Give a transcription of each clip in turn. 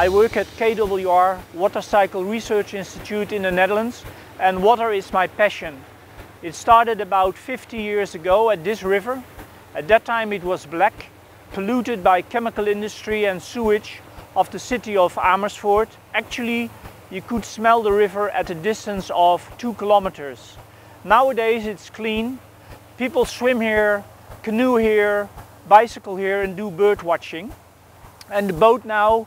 I work at KWR, Water Cycle Research Institute in the Netherlands, and water is my passion. It started about 50 years ago at this river. At that time it was black, polluted by chemical industry and sewage of the city of Amersfoort. Actually, you could smell the river at a distance of 2 kilometers. Nowadays it's clean. People swim here, canoe here, bicycle here and do bird watching. And the boat now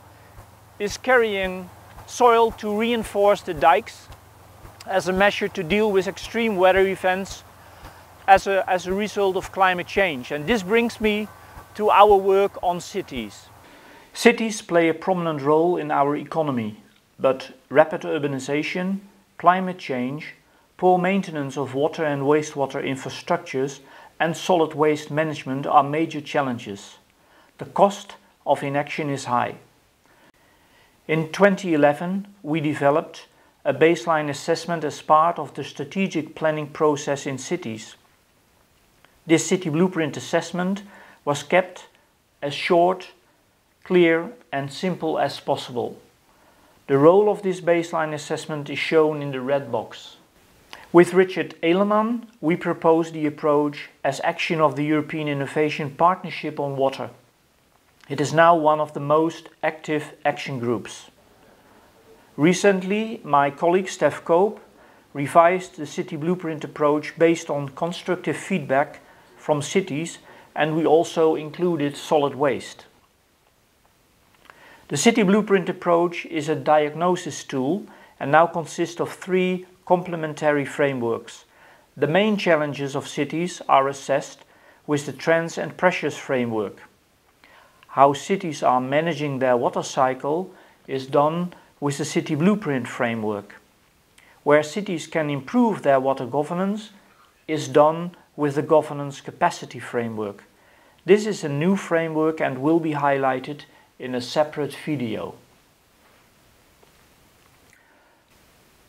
is carrying soil to reinforce the dikes as a measure to deal with extreme weather events as a result of climate change. And this brings me to our work on cities. Cities play a prominent role in our economy, but rapid urbanization, climate change, poor maintenance of water and wastewater infrastructures and solid waste management are major challenges. The cost of inaction is high. In 2011, we developed a baseline assessment as part of the strategic planning process in cities. This city blueprint assessment was kept as short, clear and simple as possible. The role of this baseline assessment is shown in the red box. With Richard Ehleman, we propose the approach as action of the European Innovation Partnership on Water. It is now one of the most active action groups. Recently, my colleague Stef Koop revised the city blueprint approach based on constructive feedback from cities, and we also included solid waste. The city blueprint approach is a diagnosis tool and now consists of 3 complementary frameworks. The main challenges of cities are assessed with the trends and pressures framework. How cities are managing their water cycle is done with the city blueprint framework. Where cities can improve their water governance is done with the governance capacity framework. This is a new framework and will be highlighted in a separate video.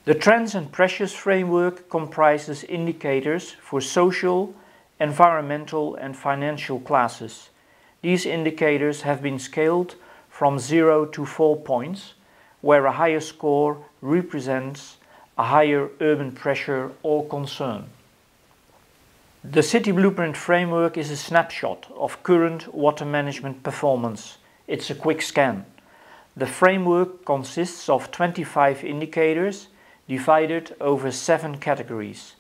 The trends and pressures framework comprises indicators for social, environmental and financial classes. These indicators have been scaled from 0 to 4 points, where a higher score represents a higher urban pressure or concern. The City Blueprint framework is a snapshot of current water management performance. It's a quick scan. The framework consists of 25 indicators divided over 7 categories.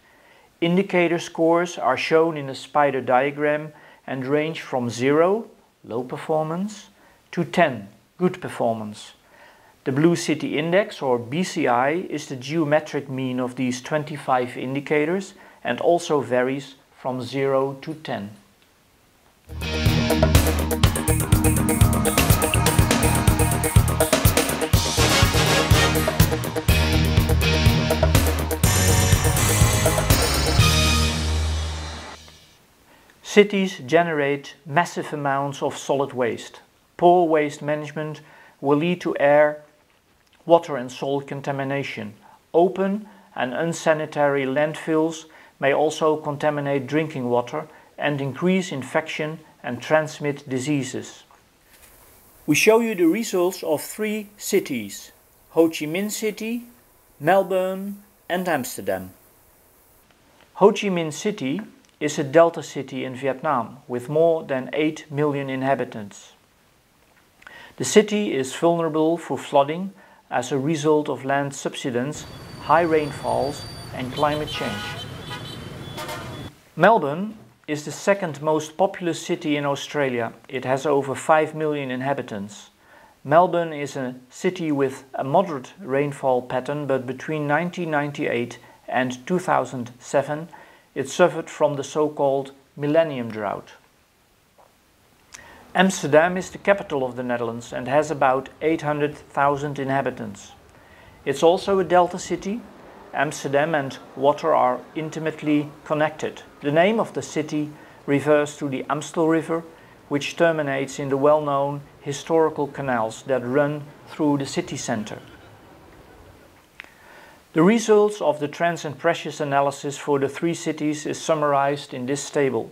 Indicator scores are shown in a spider diagram and range from 0, low performance, to 10, good performance. The Blue City Index, or BCI, is the geometric mean of these 25 indicators and also varies from 0 to 10. Cities generate massive amounts of solid waste. Poor waste management will lead to air, water and soil contamination. Open and unsanitary landfills may also contaminate drinking water and increase infection and transmit diseases. We show you the results of 3 cities: Ho Chi Minh City, Melbourne and Amsterdam. Ho Chi Minh City is a delta city in Vietnam with more than 8 million inhabitants. The city is vulnerable for flooding as a result of land subsidence, high rainfalls and climate change. Melbourne is the second most populous city in Australia. It has over 5 million inhabitants. Melbourne is a city with a moderate rainfall pattern, but between 1998 and 2007 it suffered from the so-called Millennium Drought. Amsterdam is the capital of the Netherlands and has about 800,000 inhabitants. It's also a delta city. Amsterdam and water are intimately connected. The name of the city refers to the Amstel River, which terminates in the well-known historical canals that run through the city centre. The results of the trends and pressures analysis for the 3 cities is summarized in this table.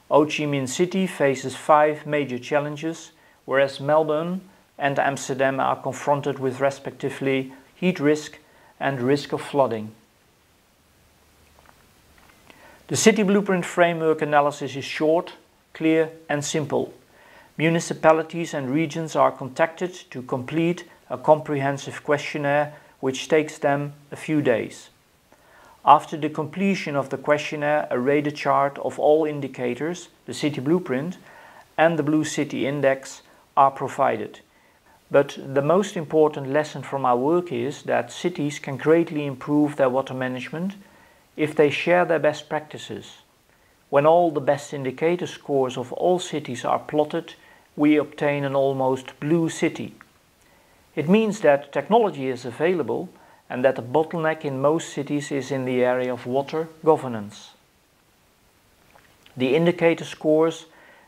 Ho Chi Minh City faces 5 major challenges, whereas Melbourne and Amsterdam are confronted with respectively heat risk and risk of flooding. The City Blueprint Framework analysis is short, clear and simple. Municipalities and regions are contacted to complete a comprehensive questionnaire which takes them a few days. After the completion of the questionnaire, a radar chart of all indicators, the City Blueprint and the Blue City Index are provided. But the most important lesson from our work is that cities can greatly improve their water management if they share their best practices. When all the best indicator scores of all cities are plotted, we obtain an almost blue city. It means that technology is available and that the bottleneck in most cities is in the area of water governance. The indicator scores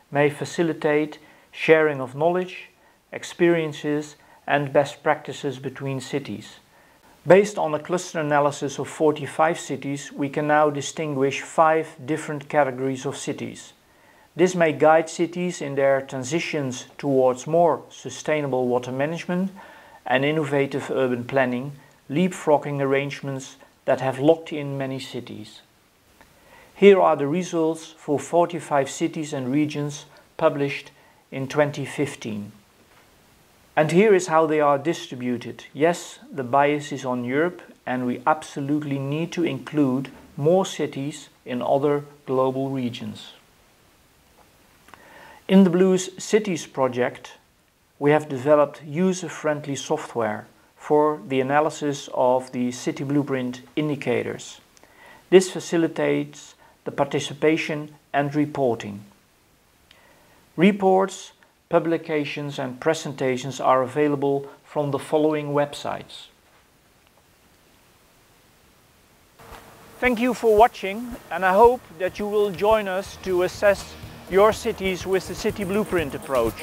may facilitate sharing of knowledge, experiences and best practices between cities. Based on a cluster analysis of 45 cities, we can now distinguish 5 different categories of cities. This may guide cities in their transitions towards more sustainable water management and innovative urban planning, leapfrogging arrangements that have locked in many cities. Here are the results for 45 cities and regions published in 2015. And here is how they are distributed. Yes, the bias is on Europe and we absolutely need to include more cities in other global regions. In the Blue Cities project, we have developed user-friendly software for the analysis of the City Blueprint indicators. This facilitates the participation and reporting. Reports, publications and presentations are available from the following websites. Thank you for watching, and I hope that you will join us to assess your cities with the City Blueprint approach.